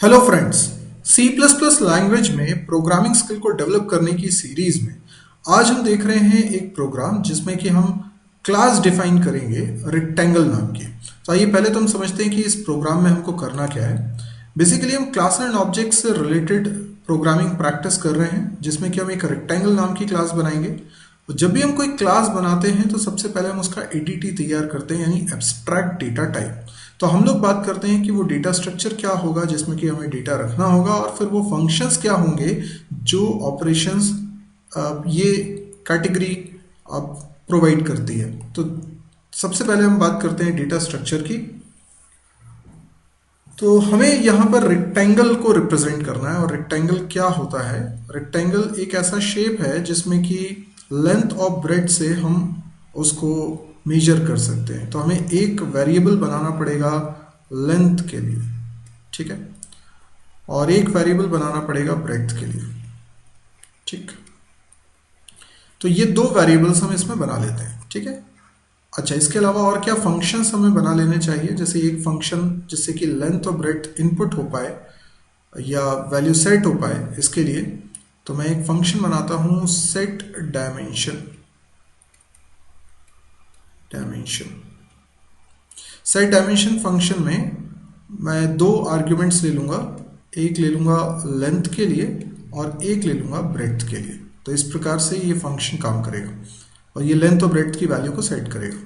Hello friends, C plus plus language में programming skill को develop करने की सीरीज में आज हम देख रहे हैं एक प्रोग्राम जिसमें कि हम क्लास डिफाइन करेंगे रेक्टेंगल नाम की। तो आइए पहले तो हम समझते हैं कि इस प्रोग्राम में हमको करना क्या है। बेसिकली हम क्लास एंड ऑब्जेक्ट से रिलेटेड प्रोग्रामिंग प्रैक्टिस कर रहे हैं जिसमें कि हम एक रेक्टेंगल नाम की क्लास बनाएंगे। और जब भी हम कोई क्लास बनाते हैं तो सबसे पहले हम उसका एडीटी तैयार करते हैं, यानी एब्स्ट्रैक्ट डेटा टाइप। तो हम लोग बात करते हैं कि वो डेटा स्ट्रक्चर क्या होगा जिसमें कि हमें डेटा रखना होगा, और फिर वो फंक्शंस क्या होंगे जो ऑपरेशंस ये कैटेगरी प्रोवाइड करती है। तो सबसे पहले हम बात करते हैं डेटा स्ट्रक्चर की। तो हमें यहाँ पर रेक्टेंगल को रिप्रेजेंट करना है, और रेक्टेंगल क्या होता है? रेक्टेंगल एक ऐसा शेप है जिसमें कि लेंथ और ब्रेड्थ से हम उसको मेजर कर सकते हैं। तो हमें एक वेरिएबल बनाना पड़ेगा लेंथ के लिए, ठीक है, और एक वेरिएबल बनाना पड़ेगा ब्रेड्थ के लिए, ठीक। तो ये दो वेरिएबल्स हम इसमें बना लेते हैं, ठीक है। अच्छा, इसके अलावा और क्या फंक्शंस हमें बना लेने चाहिए? जैसे एक फंक्शन जिससे कि लेंथ और ब्रेड्थ इनपुट हो पाए या वैल्यू सेट हो पाए, इसके लिए तो मैं एक फंक्शन बनाता हूं set dimension. Set dimension function में मैं दो आर्ग्यूमेंट्स ले लूंगा, एक ले लूंगा लेंथ के लिए और एक ले लूंगा ब्रेड्थ के लिए। तो इस प्रकार से ये फंक्शन काम करेगा और ये लेंथ और ब्रेड्थ की वैल्यू को सेट करेगा।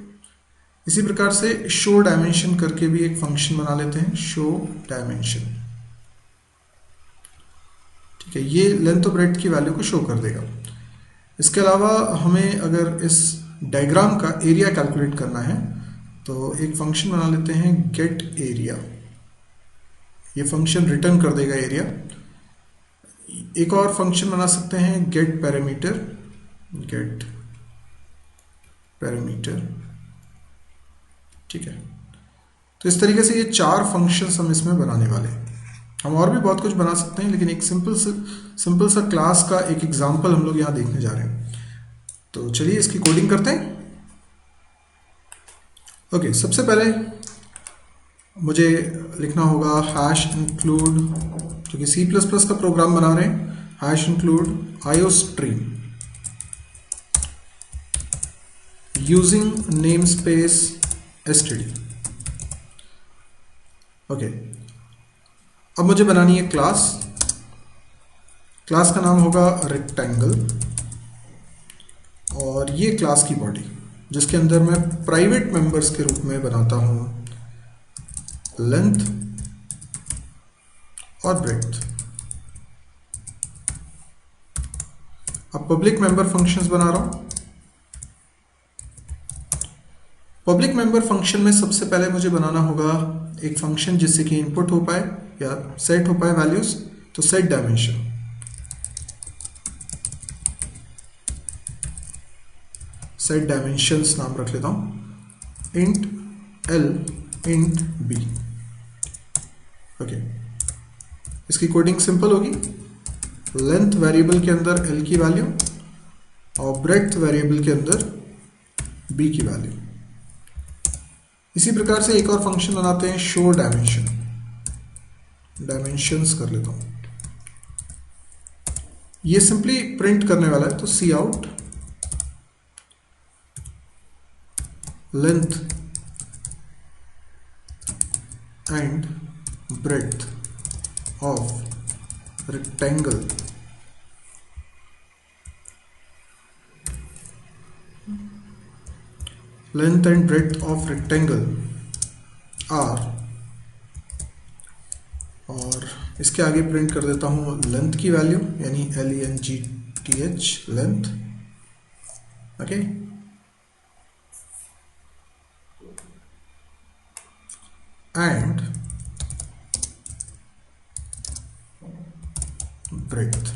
इसी प्रकार से शो डायमेंशन करके भी एक फंक्शन बना लेते हैं, शो डायमेंशन, ठीक है। ये लेंथ और ब्रेड्थ की वैल्यू को शो कर देगा। इसके अलावा हमें अगर इस डायग्राम का एरिया कैलकुलेट करना है तो एक फंक्शन बना लेते हैं गेट एरिया। ये फंक्शन रिटर्न कर देगा एरिया। एक और फंक्शन बना सकते हैं गेट पैरामीटर, ठीक है। तो इस तरीके से ये चार फंक्शंस हम इसमें बनाने वाले हैं। हम और भी बहुत कुछ बना सकते हैं, लेकिन एक सिंपल सा क्लास का एक एग्जांपल हम लोग यहाँ देखने जा रहे हैं। तो चलिए इसकी कोडिंग करते हैं। ओके, सबसे पहले मुझे लिखना होगा हैश इंक्लूड, क्योंकि सी प्लस प्लस का प्रोग्राम बना रहे हैं, hash include iostream using name space STD. Okay, अब मुझे बनानी है क्लास का नाम होगा रेक्टेंगल, और ये क्लास की बॉडी जिसके अंदर मैं प्राइवेट मेंबर्स के रूप में बनाता हूं लेंथ और ब्रेड्थ। अब पब्लिक मेंबर फंक्शंस बना रहा हूं। पब्लिक मेंबर फंक्शन में सबसे पहले मुझे बनाना होगा एक फंक्शन जिससे कि इनपुट हो पाए या सेट हो पाए वैल्यूज। तो सेट डायमेंशन, सेट डायमेंशंस नाम रख लेता हूं, int L int B. Okay, इसकी कोडिंग सिंपल होगी। लेंथ वेरिएबल के अंदर एल की वैल्यू और ब्रेड्थ वेरिएबल के अंदर बी की वैल्यू। इसी प्रकार से एक और फंक्शन बनाते हैं शो डायमेंशन, डायमेंशंस कर लेता हूं। ये सिंपली प्रिंट करने वाला है, तो cout length and breadth of rectangle length and breadth of rectangle are, और इसके आगे प्रिंट कर देता हूं लेंथ की वैल्यू, यानी LENGTH length. Okay, and breadth.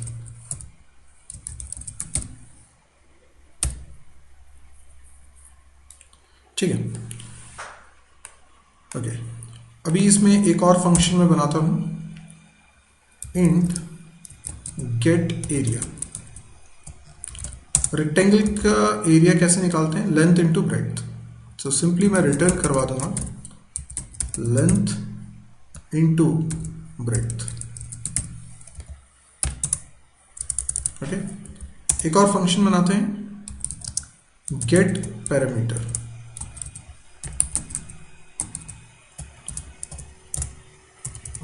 ठीक है। ओके, अभी इसमें एक और फंक्शन में बनाता हूं, इंट गेट एरिया। रेक्टेंगल का एरिया कैसे निकालते हैं? Length into breadth. तो सिंपली मैं रिटर्न करवा दूंगा लेंथ इंटू ब्रेड्थ। ओके, एक और फंक्शन बनाते हैं, get perimeter.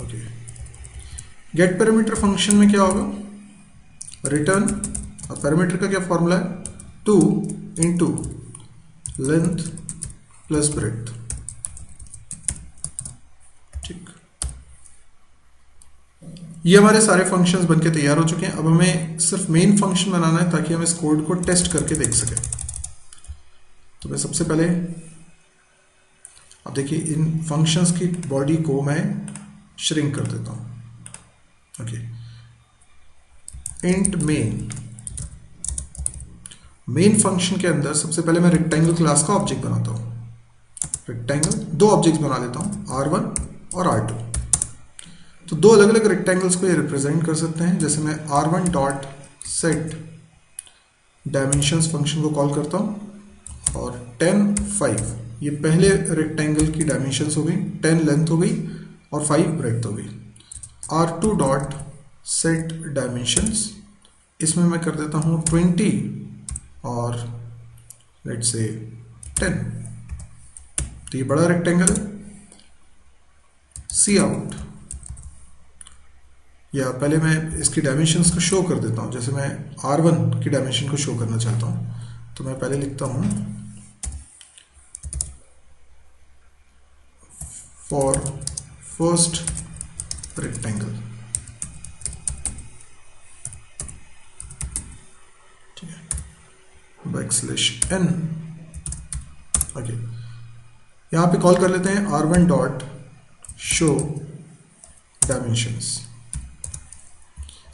Okay, get perimeter function में क्या होगा, रिटर्न, और पैरामीटर का क्या फॉर्मूला है, 2 इंटू लेंथ प्लस ब्रेड्थ। ठीक, ये हमारे सारे फंक्शंस बनके तैयार हो चुके हैं। अब हमें सिर्फ मेन फंक्शन बनाना है ताकि हम इस कोड को टेस्ट करके देख सकें। तो मैं सबसे पहले, अब देखिए इन फंक्शंस की बॉडी को मैं श्रिंक कर देता हूं। ओके, इंट मेन फंक्शन के अंदर सबसे पहले मैं रेक्टेंगल क्लास का ऑब्जेक्ट बनाता हूं। रेक्टेंगल, दो ऑब्जेक्ट बना लेता हूं, R1 और R2। तो दो अलग अलग रेक्टेंगल्स को ये रिप्रेजेंट कर सकते हैं। जैसे मैं R1 dot set dimensions function को कॉल करता हूं और 10, 5 ये पहले रेक्टेंगल की डायमेंशंस हो गई, 10 लेंथ हो गई और 5 ब्रेड्थ हो गई। R2 डॉट सेट डायमेंशंस, इसमें मैं कर देता हूं 20 और लेट्स से 10। तो ये बड़ा रेक्टेंगल है। सी आउट, या पहले मैं इसकी डायमेंशंस को शो कर देता हूं। जैसे मैं R1 की डायमेंशन को शो करना चाहता हूं, तो मैं पहले लिखता हूं फॉर फर्स्ट रेक्टेंगल। ठीक है, \n। ओके, यहां पे कॉल कर लेते हैं R1 डॉट शो डायमेंशंस।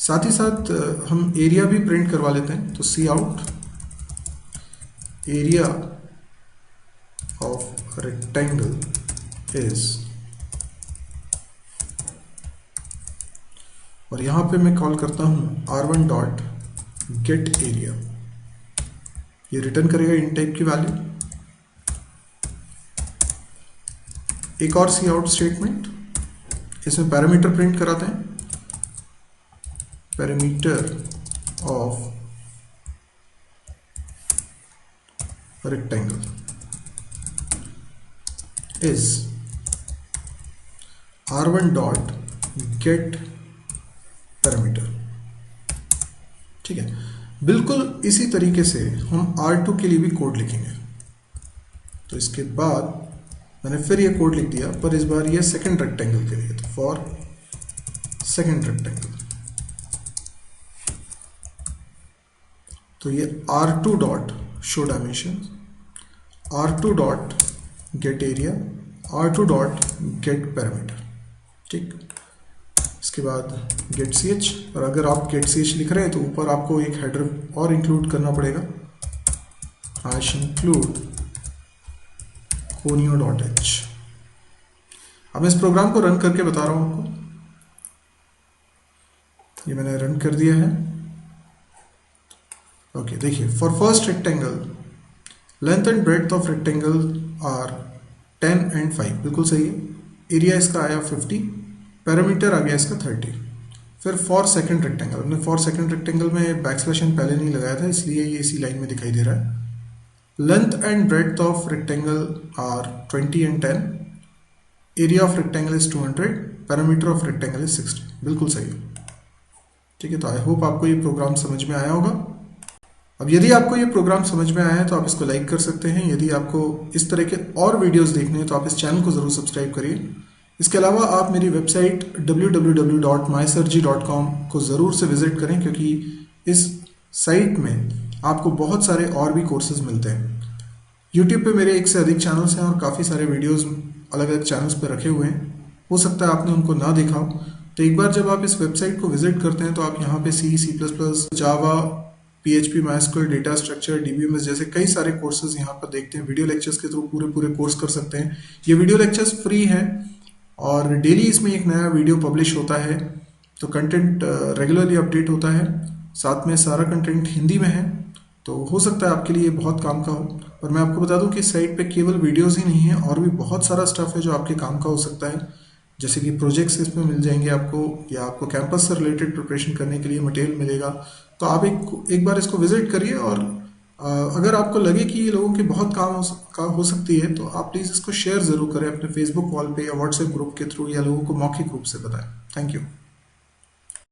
साथ ही साथ हम एरिया भी प्रिंट करवा लेते हैं। तो cout area of rectangle is, और यहां पे मैं कॉल करता हूं R1 डॉट गेट एरिया। ये रिटर्न करेगा इन टाइप की वैल्यू। एक और सी आउट स्टेटमेंट, इसमें पैरामीटर प्रिंट कराते हैं। Parameter of rectangle is R1 dot get parameter. ठीक है, बिल्कुल इसी तरीके से हम R2 के लिए भी कोड लिखेंगे। तो इसके बाद मैंने फिर ये कोड लिख दिया, पर इस बार ये सेकंड रेक्टेंगल के लिए। तो फॉर सेकंड रेक्टेंगल, तो ये R2 dot show dimension, R2 dot get area, R2 dot get parameter. ठीक, इसके बाद गेट ch, और अगर आप गेट ch लिख रहे हैं तो ऊपर आपको एक हेडर और इंक्लूड करना पड़ेगा, hash include conio.h। अब मैं इस प्रोग्राम को रन करके बता रहा हूं आपको। ये मैंने रन कर दिया है। ओके, देखिए for first rectangle length and breadth of rectangle are 10 and 5, बिल्कुल सही है। एरिया इसका आया 50, पैरामीटर आ गया इसका 30। फिर फॉर सेकंड रेक्टेंगल, हमने फॉर सेकंड रेक्टेंगल में \n पहले नहीं लगाया था, इसलिए ये इसी लाइन में दिखाई दे रहा है। Length and breadth of rectangle are 20 and 10, area of rectangle is 200, perimeter of rectangle is 60, बिल्कुल सही है। ठीक है, तो आई होप आपको ये प्रोग्राम समझ में आया होगा। अब यदि आपको ये प्रोग्राम समझ में आया है तो आप इसको लाइक कर सकते हैं। यदि आपको इस तरह के और वीडियोस देखने हैं तो आप इस चैनल को ज़रूर सब्सक्राइब करिए। इसके अलावा आप मेरी वेबसाइट www.mysirji.com को ज़रूर से विज़िट करें, क्योंकि इस साइट में आपको बहुत सारे और भी कोर्सेज मिलते हैं। यूट्यूब पे मेरे 1 से अधिक चैनल्स हैं और काफ़ी सारे वीडियोज़ अलग अलग चैनल्स पर रखे हुए हैं। हो सकता है आपने उनको ना देखा हो, तो एक बार जब आप इस वेबसाइट को विज़िट करते हैं तो आप यहाँ पे C++, जावा, PHP, MySQL, data structure, DBMS जैसे कई सारे कोर्सेज यहाँ पर देखते हैं। वीडियो लेक्चर्स के थ्रू पूरे कोर्स कर सकते हैं। ये वीडियो लेक्चर्स फ्री हैं और डेली इसमें एक नया वीडियो पब्लिश होता है, तो कंटेंट रेगुलरली अपडेट होता है। साथ में सारा कंटेंट हिंदी में है, तो हो सकता है आपके लिए बहुत काम का हो। पर मैं आपको बता दूं कि इस साइट पे केवल वीडियोस ही नहीं है, और भी बहुत सारा स्टफ है जो आपके काम का हो सकता है। जैसे कि प्रोजेक्ट्स इसमें मिल जाएंगे आपको, या आपको कैंपस से रिलेटेड प्रिपरेशन करने के लिए मटेरियल मिलेगा। तो आप एक बार इसको विजिट करिए, और अगर आपको लगे कि ये लोगों के बहुत हो सकती है, तो आप प्लीज़ इसको शेयर ज़रूर करें अपने फेसबुक वॉल पे या व्हाट्सएप ग्रुप के थ्रू, या लोगों को मौखिक रूप से बताएं। Thank you.